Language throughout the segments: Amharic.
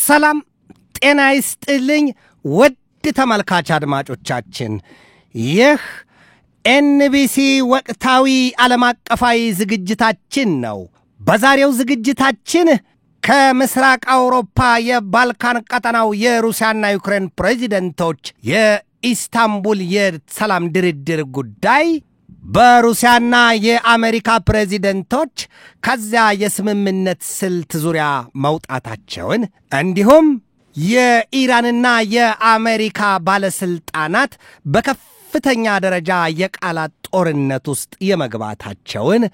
ሰላም ጤና ይስጥልኝ ውድ ተመልካች አድማጮቻችን ይህ ኤንቢሲ ወቅታዊ ዓለም አቀፋዊ ዝግጅታችን ነው። በዛሬው ዝግጅታችን ከምስራቅ አውሮፓ የባልካን ቀጠናው የሩሲያና ዩክሬን ፕሬዚደንቶች የኢስታንቡል የሰላም ድርድር ጉዳይ በሩሲያና የአሜሪካ ፕሬዚደንቶች ከዚያ የስምምነት ስልት ዙሪያ መውጣታቸውን እንዲሁም የኢራንና የአሜሪካ ባለስልጣናት በከፍተኛ ደረጃ የቃላት ጦርነት ውስጥ የመግባታቸውን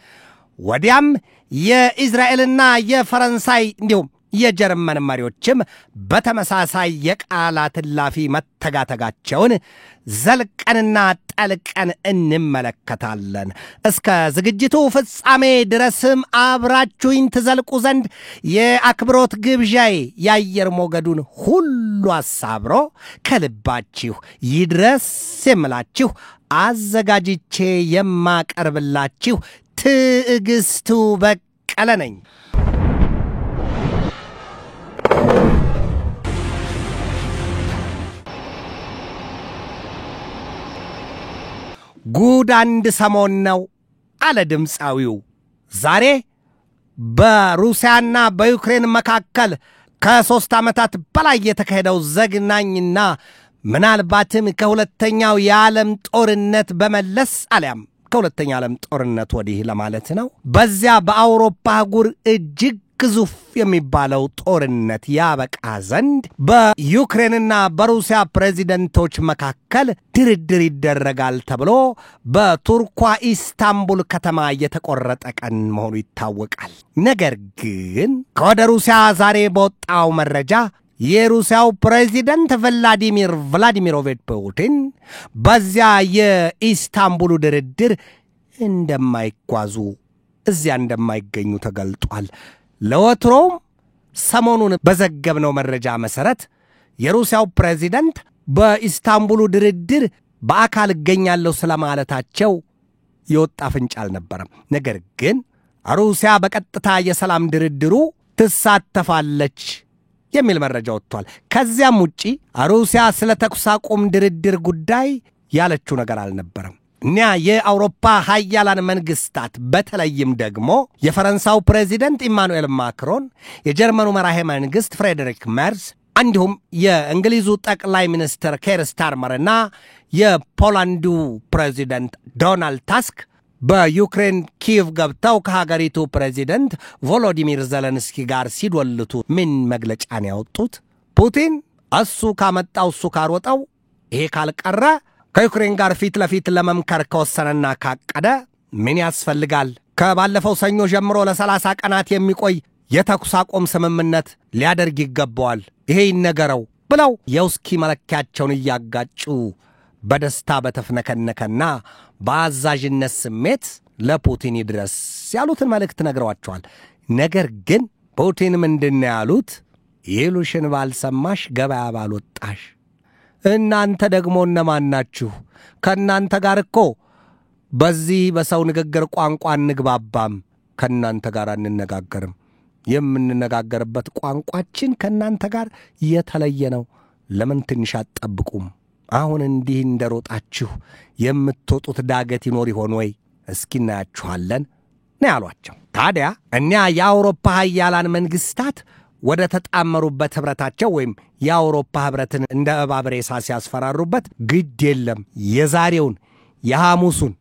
ወዲያም የእስራኤልና የፈረንሳይ እንዲሁም የጀርመን መሪዎችም በተመሳሳይ የቃላት ላፊ መተጋተጋቸውን ዘልቀንና ጠልቀን እንመለከታለን። እስከ ዝግጅቱ ፍጻሜ ድረስም አብራችሁኝ ትዘልቁ ዘንድ የአክብሮት ግብዣዬ የአየር ሞገዱን ሁሉ አሳብሮ ከልባችሁ ይድረስ የምላችሁ አዘጋጅቼ የማቀርብላችሁ ትዕግስቱ በቀለ ነኝ። ጉድ አንድ ሰሞን ነው አለ ድምፃዊው። ዛሬ በሩሲያና በዩክሬን መካከል ከ3 ዓመታት በላይ የተካሄደው ዘግናኝና ምናልባትም ከሁለተኛው የዓለም ጦርነት በመለስ አሊያም ከሁለተኛው ዓለም ጦርነት ወዲህ ለማለት ነው በዚያ በአውሮፓ አህጉር እጅግ ግዙፍ የሚባለው ጦርነት ያበቃ ዘንድ በዩክሬንና በሩሲያ ፕሬዚደንቶች መካከል ድርድር ይደረጋል ተብሎ በቱርኳ ኢስታንቡል ከተማ የተቆረጠ ቀን መሆኑ ይታወቃል። ነገር ግን ከወደ ሩሲያ ዛሬ በወጣው መረጃ የሩሲያው ፕሬዚደንት ቭላዲሚሮቪች ፑቲን በዚያ የኢስታንቡሉ ድርድር እንደማይጓዙ እዚያ እንደማይገኙ ተገልጧል። ለወትሮም ሰሞኑን በዘገብነው መረጃ መሰረት የሩሲያው ፕሬዚደንት በኢስታንቡሉ ድርድር በአካል እገኛለሁ ስለማለታቸው የወጣ ፍንጭ አልነበረም። ነገር ግን ሩሲያ በቀጥታ የሰላም ድርድሩ ትሳተፋለች የሚል መረጃ ወጥቷል። ከዚያም ውጪ ሩሲያ ስለ ተኩስ አቁም ድርድር ጉዳይ ያለችው ነገር አልነበረም። የአውሮፓ ሀያላን መንግስታት በተለይም ደግሞ የፈረንሳው ፕሬዚደንት ኢማኑኤል ማክሮን፣ የጀርመኑ መራሄ መንግስት ፍሬድሪክ ሜርዝ እንዲሁም የእንግሊዙ ጠቅላይ ሚኒስትር ኬር ስታርመርና የፖላንዱ ፕሬዚደንት ዶናልድ ታስክ በዩክሬን ኪየቭ ገብተው ከሀገሪቱ ፕሬዚደንት ቮሎዲሚር ዘለንስኪ ጋር ሲዶልቱ ምን መግለጫን ያወጡት? ፑቲን እሱ ካመጣው እሱ ካሮጠው ይሄ ካልቀረ ከዩክሬን ጋር ፊት ለፊት ለመምከር ከወሰነና ካቀደ ምን ያስፈልጋል? ከባለፈው ሰኞ ጀምሮ ለ30 ቀናት የሚቆይ የተኩስ አቁም ስምምነት ሊያደርግ ይገባዋል፣ ይሄ ይነገረው ብለው የውስኪ መለኪያቸውን እያጋጩ በደስታ በተፍነከነከና በአዛዥነት ስሜት ለፑቲን ይድረስ ያሉትን መልእክት ነግረዋቸዋል። ነገር ግን ፑቲን ምንድነው ያሉት? ይሉሽን ባልሰማሽ ገበያ ባልወጣሽ። እናንተ ደግሞ እነማን ናችሁ? ከናንተ ጋር እኮ በዚህ በሰው ንግግር ቋንቋ እንግባባም፣ ከናንተ ጋር አንነጋገርም። የምንነጋገርበት ቋንቋችን ከናንተ ጋር የተለየ ነው። ለምን ትንሽ አትጠብቁም? አሁን እንዲህ እንደሮጣችሁ የምትወጡት ዳገት ይኖር ይሆን ወይ? እስኪ እናያችኋለን ነው ያሏቸው። ታዲያ የአውሮፓ ሀያላን መንግስታት ወደ ተጣመሩበት ህብረታቸው ወይም የአውሮፓ ህብረትን እንደ እባብ ሬሳ ሲያስፈራሩበት ግድ የለም የዛሬውን የሐሙሱን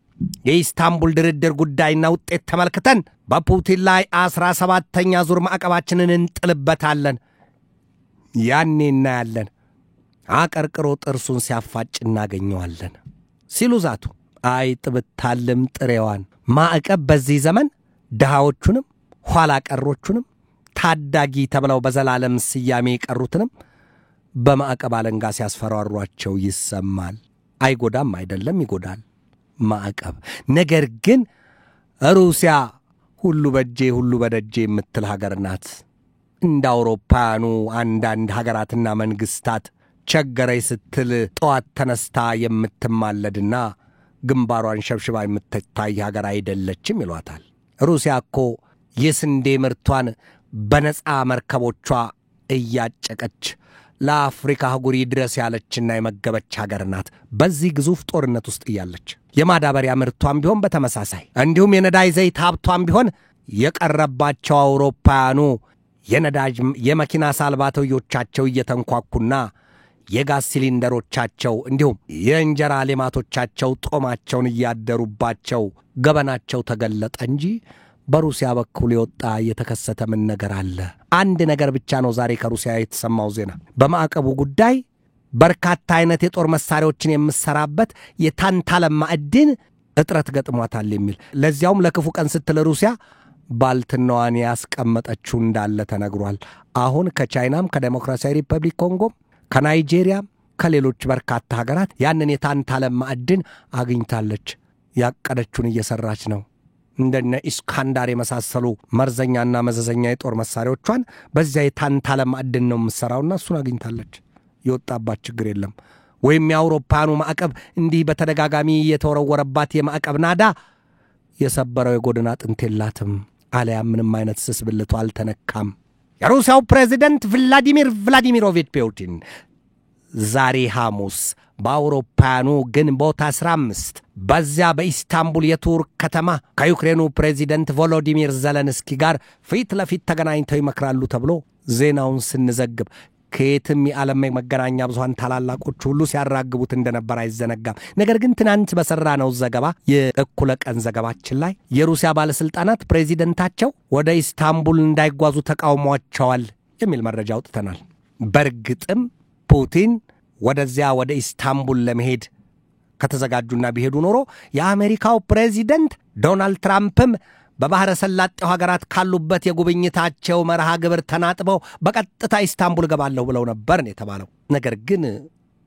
የኢስታንቡል ድርድር ጉዳይና ውጤት ተመልክተን በፑቲን ላይ 17ኛ ዙር ማዕቀባችንን እንጥልበታለን፣ ያኔ እናያለን፣ አቀርቅሮ ጥርሱን ሲያፋጭ እናገኘዋለን ሲሉ ዛቱ። አይጥ ብታልም ጥሬዋን። ማዕቀብ በዚህ ዘመን ድሃዎቹንም ኋላ ቀሮቹንም ታዳጊ ተብለው በዘላለም ስያሜ የቀሩትንም በማዕቀብ አለንጋ ሲያስፈራሯቸው ይሰማል። አይጎዳም አይደለም፣ ይጎዳል ማዕቀብ። ነገር ግን ሩሲያ ሁሉ በጄ ሁሉ በደጄ የምትል ሀገር ናት። እንደ አውሮፓውያኑ አንዳንድ ሀገራትና መንግስታት ቸገረይ ስትል ጠዋት ተነስታ የምትማለድና ግንባሯን ሸብሽባ የምትታይ ሀገር አይደለችም ይሏታል። ሩሲያ እኮ የስንዴ ምርቷን በነፃ መርከቦቿ እያጨቀች ለአፍሪካ አህጉር ድረስ ያለችና የመገበች ሀገር ናት። በዚህ ግዙፍ ጦርነት ውስጥ እያለች የማዳበሪያ ምርቷም ቢሆን በተመሳሳይ እንዲሁም የነዳጅ ዘይት ሀብቷም ቢሆን የቀረባቸው አውሮፓውያኑ የነዳጅ የመኪና ሳልባቶዮቻቸው እየተንኳኩና የጋዝ ሲሊንደሮቻቸው እንዲሁም የእንጀራ ሌማቶቻቸው ጦማቸውን እያደሩባቸው ገበናቸው ተገለጠ እንጂ በሩሲያ በኩል የወጣ የተከሰተ ምን ነገር አለ? አንድ ነገር ብቻ ነው ዛሬ ከሩሲያ የተሰማው ዜና። በማዕቀቡ ጉዳይ በርካታ አይነት የጦር መሳሪያዎችን የምሰራበት የታንታለም ማዕድን እጥረት ገጥሟታል የሚል ለዚያውም ለክፉ ቀን ስትል ሩሲያ ባልትናዋን ያስቀመጠችው እንዳለ ተነግሯል። አሁን ከቻይናም ከዲሞክራሲያዊ ሪፐብሊክ ኮንጎም ከናይጄሪያም ከሌሎች በርካታ ሀገራት ያንን የታንታለም ማዕድን አግኝታለች። ያቀደችውን እየሰራች ነው። እንደነ ኢስካንዳር የመሳሰሉ መርዘኛና መዘዘኛ የጦር መሳሪያዎቿን በዚያ የታንታለም ማዕድን ነው የምትሰራውና እሱን አግኝታለች። የወጣባት ችግር የለም። ወይም የአውሮፓኑ ማዕቀብ እንዲህ በተደጋጋሚ የተወረወረባት የማዕቀብ ናዳ የሰበረው የጎድን አጥንት የላትም። አለያም ምንም አይነት ስስ ብልቱ አልተነካም። የሩሲያው ፕሬዚደንት ቭላዲሚር ቭላዲሚሮቪች ፑቲን ዛሬ ሐሙስ በአውሮፓኑ ግንቦት 15 በዚያ በኢስታንቡል የቱርክ ከተማ ከዩክሬኑ ፕሬዚደንት ቮሎዲሚር ዘለንስኪ ጋር ፊት ለፊት ተገናኝተው ይመክራሉ ተብሎ ዜናውን ስንዘግብ ከየትም የዓለም መገናኛ ብዙሃን ታላላቆች ሁሉ ሲያራግቡት እንደነበር አይዘነጋም። ነገር ግን ትናንት በሰራነው ዘገባ የእኩለ ቀን ዘገባችን ላይ የሩሲያ ባለስልጣናት ፕሬዚደንታቸው ወደ ኢስታንቡል እንዳይጓዙ ተቃውሟቸዋል የሚል መረጃ አውጥተናል። በርግጥም ፑቲን ወደዚያ ወደ ኢስታንቡል ለመሄድ ከተዘጋጁና ቢሄዱ ኖሮ የአሜሪካው ፕሬዚደንት ዶናልድ ትራምፕም በባህረ ሰላጤው ሀገራት ካሉበት የጉብኝታቸው መርሃ ግብር ተናጥበው በቀጥታ ኢስታንቡል ገባለሁ ብለው ነበር የተባለው። ነገር ግን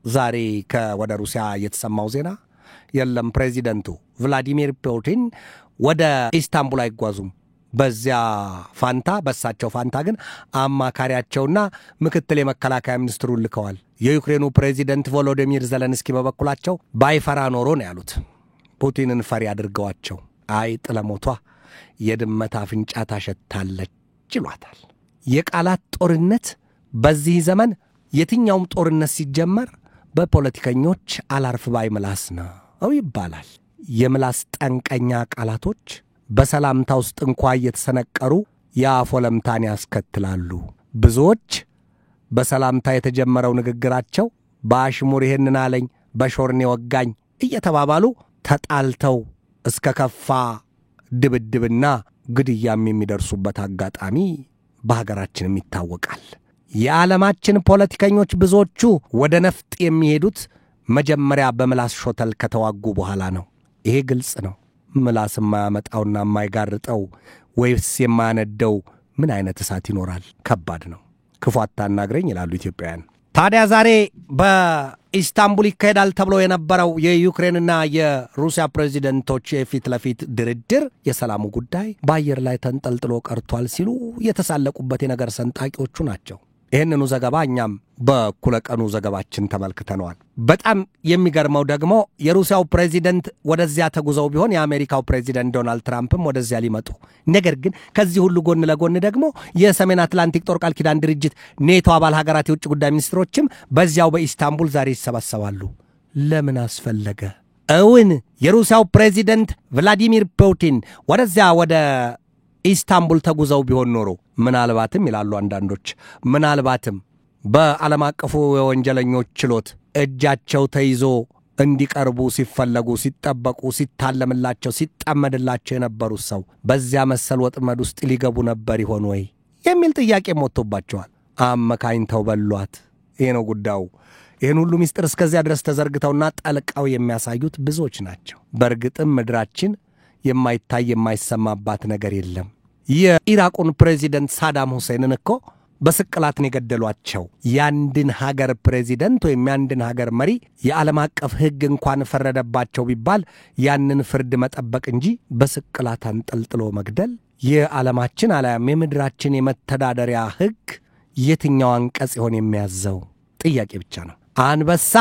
ዛሬ ከወደ ሩሲያ የተሰማው ዜና የለም፣ ፕሬዚደንቱ ቭላዲሚር ፑቲን ወደ ኢስታንቡል አይጓዙም። በዚያ ፋንታ በሳቸው ፋንታ ግን አማካሪያቸውና ምክትል የመከላከያ ሚኒስትሩን ልከዋል። የዩክሬኑ ፕሬዚደንት ቮሎዲሚር ዘለንስኪ በበኩላቸው ባይፈራ ኖሮ ነው ያሉት። ፑቲንን ፈሪ አድርገዋቸው አይጥ ለሞቷ የድመት አፍንጫ ታሸታለች ይሏታል። የቃላት ጦርነት በዚህ ዘመን የትኛውም ጦርነት ሲጀመር በፖለቲከኞች አላርፍ ባይ ምላስ ነው ይባላል። የምላስ ጠንቀኛ ቃላቶች በሰላምታ ውስጥ እንኳን እየተሰነቀሩ ያፎለምታን ያስከትላሉ። ብዙዎች በሰላምታ የተጀመረው ንግግራቸው በአሽሙር ይሄንን አለኝ በሾርኔ ወጋኝ እየተባባሉ ተጣልተው እስከ ከፋ ድብድብና ግድያም የሚደርሱበት አጋጣሚ በሀገራችንም ይታወቃል። የዓለማችን ፖለቲከኞች ብዙዎቹ ወደ ነፍጥ የሚሄዱት መጀመሪያ በምላስ ሾተል ከተዋጉ በኋላ ነው። ይሄ ግልጽ ነው። ምላስ የማያመጣውና የማይጋርጠው ወይስ የማያነደው ምን አይነት እሳት ይኖራል? ከባድ ነው። ክፉ አታናግረኝ ይላሉ ኢትዮጵያውያን። ታዲያ ዛሬ በኢስታንቡል ይካሄዳል ተብሎ የነበረው የዩክሬንና የሩሲያ ፕሬዚደንቶች የፊት ለፊት ድርድር የሰላሙ ጉዳይ በአየር ላይ ተንጠልጥሎ ቀርቷል ሲሉ የተሳለቁበት የነገር ሰንጣቂዎቹ ናቸው። ይህንኑ ዘገባ እኛም በእኩለ ቀኑ ዘገባችን ተመልክተነዋል። በጣም የሚገርመው ደግሞ የሩሲያው ፕሬዚደንት ወደዚያ ተጉዘው ቢሆን የአሜሪካው ፕሬዚደንት ዶናልድ ትራምፕም ወደዚያ ሊመጡ፣ ነገር ግን ከዚህ ሁሉ ጎን ለጎን ደግሞ የሰሜን አትላንቲክ ጦር ቃል ኪዳን ድርጅት ኔቶ አባል ሀገራት የውጭ ጉዳይ ሚኒስትሮችም በዚያው በኢስታንቡል ዛሬ ይሰበሰባሉ። ለምን አስፈለገ? እውን የሩሲያው ፕሬዚደንት ቭላዲሚር ፑቲን ወደዚያ ወደ ኢስታንቡል ተጉዘው ቢሆን ኖሮ ምናልባትም ይላሉ አንዳንዶች፣ ምናልባትም በዓለም አቀፉ የወንጀለኞች ችሎት እጃቸው ተይዞ እንዲቀርቡ ሲፈለጉ፣ ሲጠበቁ፣ ሲታለምላቸው፣ ሲጣመድላቸው የነበሩት ሰው በዚያ መሰል ወጥመድ ውስጥ ሊገቡ ነበር ይሆን ወይ የሚል ጥያቄ ሞቶባቸዋል። አመካኝተው በሏት። ይሄ ነው ጉዳዩ። ይህን ሁሉ ሚስጥር እስከዚያ ድረስ ተዘርግተውና ጠልቀው የሚያሳዩት ብዙዎች ናቸው። በእርግጥም ምድራችን የማይታይ የማይሰማባት ነገር የለም። የኢራቁን ፕሬዚደንት ሳዳም ሁሴንን እኮ በስቅላትን የገደሏቸው ያንድን ሀገር ፕሬዚደንት ወይም ያንድን ሀገር መሪ የዓለም አቀፍ ሕግ እንኳን ፈረደባቸው ቢባል ያንን ፍርድ መጠበቅ እንጂ በስቅላት አንጠልጥሎ መግደል የዓለማችን አለያም የምድራችን የመተዳደሪያ ሕግ የትኛው አንቀጽ ይሆን የሚያዘው? ጥያቄ ብቻ ነው። አንበሳ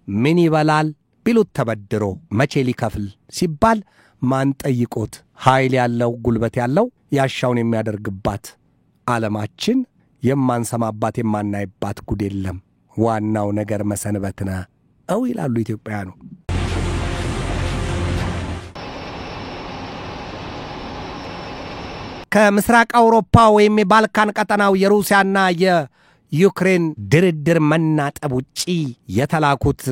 ምን ይበላል ቢሉት ተበድሮ መቼ ሊከፍል ሲባል ማን ጠይቆት? ኃይል ያለው ጉልበት ያለው ያሻውን የሚያደርግባት ዓለማችን የማንሰማባት የማናይባት ጉድ የለም ዋናው ነገር መሰንበትና ይላሉ ኢትዮጵያውያኑ ከምስራቅ አውሮፓ ወይም የባልካን ቀጠናው የሩሲያና የዩክሬን ድርድር መናጠብ ውጪ የተላኩት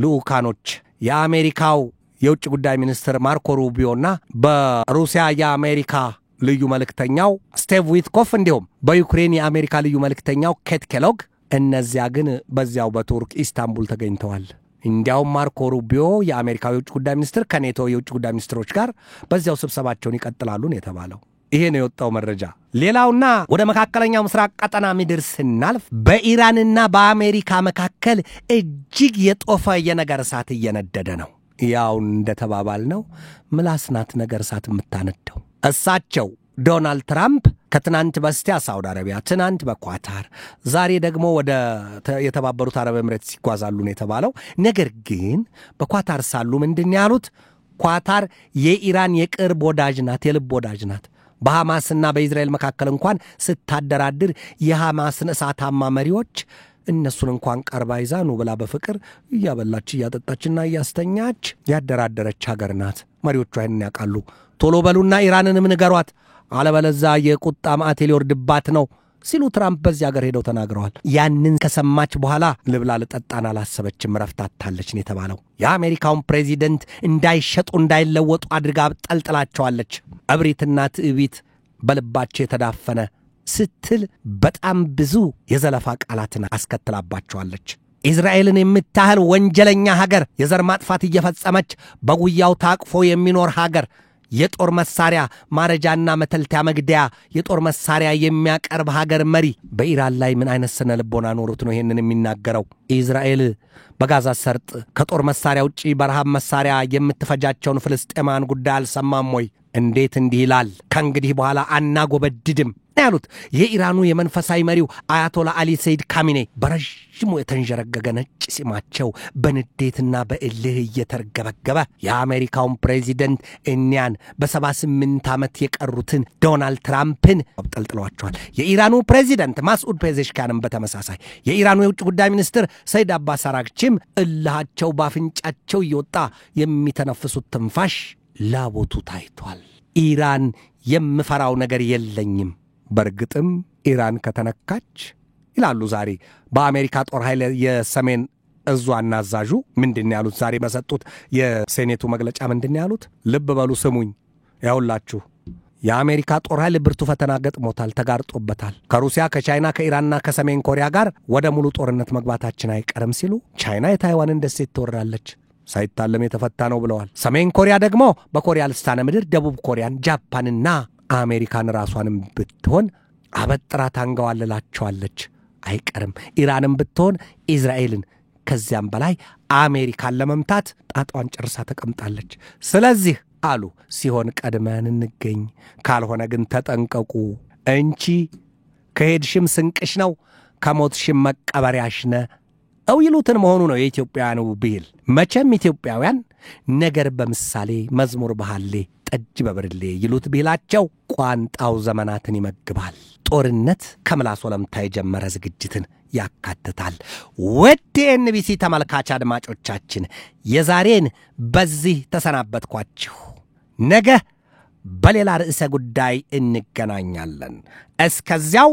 ልኡካኖች የአሜሪካው የውጭ ጉዳይ ሚኒስትር ማርኮ ሩቢዮና በሩሲያ የአሜሪካ ልዩ መልእክተኛው ስቲቭ ዊትኮፍ እንዲሁም በዩክሬን የአሜሪካ ልዩ መልእክተኛው ኬት ኬሎግ እነዚያ ግን በዚያው በቱርክ ኢስታንቡል ተገኝተዋል እንዲያው ማርኮ ሩቢዮ የአሜሪካው የውጭ ጉዳይ ሚኒስትር ከኔቶ የውጭ ጉዳይ ሚኒስትሮች ጋር በዚያው ስብሰባቸውን ይቀጥላሉ ነው የተባለው ይሄ ነው የወጣው መረጃ ሌላውና ወደ መካከለኛው ምስራቅ ቀጠና ምድር ስናልፍ በኢራንና በአሜሪካ መካከል እጅግ የጦፈ የነገር እሳት እየነደደ ነው ያው እንደተባባልነው ምላስናት ነገር እሳት የምታነደው እሳቸው ዶናልድ ትራምፕ ከትናንት በስቲያ ሳውዲ አረቢያ ትናንት በኳታር ዛሬ ደግሞ ወደ የተባበሩት አረብ ኤምሬትስ ይጓዛሉ ነው የተባለው ነገር ግን በኳታር ሳሉ ምንድን ያሉት ኳታር የኢራን የቅርብ ወዳጅ ናት የልብ ወዳጅ ናት በሐማስና በእስራኤል መካከል እንኳን ስታደራድር የሐማስን እሳታማ መሪዎች እነሱን እንኳን ቀርባ ይዛኑ ብላ በፍቅር ያበላች ያጠጣችና ያስተኛች ያደራደረች ሀገር ናት መሪዎቿ ይሄን ያቃሉ ቶሎ በሉና ኢራንንም ንገሯት አለበለዛ የቁጣ ማዕት ሊወርድባት ነው ሲሉ ትራምፕ በዚህ ሀገር ሄደው ተናግረዋል ያንን ከሰማች በኋላ ልብላ ልጠጣና አላሰበችም ረፍታታለች ነው የተባለው የአሜሪካውን ፕሬዚደንት እንዳይሸጡ እንዳይለወጡ አድርጋ ጠልጥላቸዋለች እብሪትና ትዕቢት በልባቸው የተዳፈነ ስትል በጣም ብዙ የዘለፋ ቃላትን አስከትላባቸዋለች እስራኤልን የምታህል ወንጀለኛ ሀገር የዘር ማጥፋት እየፈጸመች በጉያው ታቅፎ የሚኖር ሀገር የጦር መሳሪያ ማረጃና መተልቲያ መግደያ የጦር መሳሪያ የሚያቀርብ ሀገር መሪ በኢራን ላይ ምን አይነት ስነ ልቦና ኖሮት ነው ይሄንን የሚናገረው እስራኤል በጋዛ ሰርጥ ከጦር መሳሪያ ውጪ በረሃብ መሳሪያ የምትፈጃቸውን ፍልስጤማን ጉዳይ አልሰማም ወይ እንዴት እንዲህ ይላል ከእንግዲህ በኋላ አናጎበድድም ያሉት የኢራኑ የመንፈሳዊ መሪው አያቶላ አሊ ሰይድ ካሚኔ በረጅሙ የተንጀረገገ ነጭ ሲማቸው በንዴትና በእልህ እየተርገበገበ የአሜሪካውን ፕሬዚደንት እኛን በ78 ዓመት የቀሩትን ዶናልድ ትራምፕን አብጠልጥለዋቸዋል የኢራኑ ፕሬዚደንት ማስኡድ ፔዜሽኪያንም በተመሳሳይ የኢራኑ የውጭ ጉዳይ ሚኒስትር ሰይድ አባስ አራግቺም እልሃቸው ባፍንጫቸው እየወጣ የሚተነፍሱት ትንፋሽ ላቦቱ ታይቷል ኢራን የምፈራው ነገር የለኝም በርግጥም ኢራን ከተነካች ይላሉ ዛሬ በአሜሪካ ጦር ኃይል የሰሜን እዟና አዛዡ ምንድነው ያሉት ዛሬ በሰጡት የሴኔቱ መግለጫ ምንድነው ያሉት ልብ በሉ ስሙኝ ያውላችሁ የአሜሪካ ጦር ኃይል ብርቱ ፈተና ገጥሞታል ተጋርጦበታል ከሩሲያ ከቻይና ከኢራንና ከሰሜን ኮሪያ ጋር ወደ ሙሉ ጦርነት መግባታችን አይቀርም ሲሉ ቻይና የታይዋንን ደሴት ትወራለች ሳይታለም የተፈታ ነው ብለዋል ሰሜን ኮሪያ ደግሞ በኮሪያ ልሳነ ምድር ደቡብ ኮሪያን ጃፓንና አሜሪካን ራሷንም ብትሆን አበጥራ ታንገዋለላቸዋለች አይቀርም ኢራንም ብትሆን እስራኤልን ከዚያም በላይ አሜሪካን ለመምታት ጣጣዋን ጨርሳ ተቀምጣለች ስለዚህ አሉ ሲሆን ቀድመን እንገኝ ካልሆነ ግን ተጠንቀቁ እንቺ ከሄድሽም ስንቅሽ ነው ከሞትሽም መቀበሪያሽ ነው ይሉትን መሆኑ ነው የኢትዮጵያውያኑ ብሂል መቼም ኢትዮጵያውያን ነገር በምሳሌ መዝሙር በሐሌ ጠጅ በብርሌ ይሉት ብሂላቸው ቋንጣው ዘመናትን ይመግባል ጦርነት ከምላስ ወለምታ የጀመረ ዝግጅትን ያካትታል ወደ ኤንቢሲ ተመልካች አድማጮቻችን የዛሬን በዚህ ተሰናበትኳችሁ ነገ በሌላ ርዕሰ ጉዳይ እንገናኛለን እስከዚያው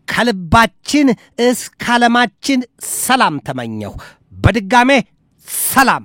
ከልባችን እስከ ዓለማችን ሰላም ተመኘሁ በድጋሜ ሰላም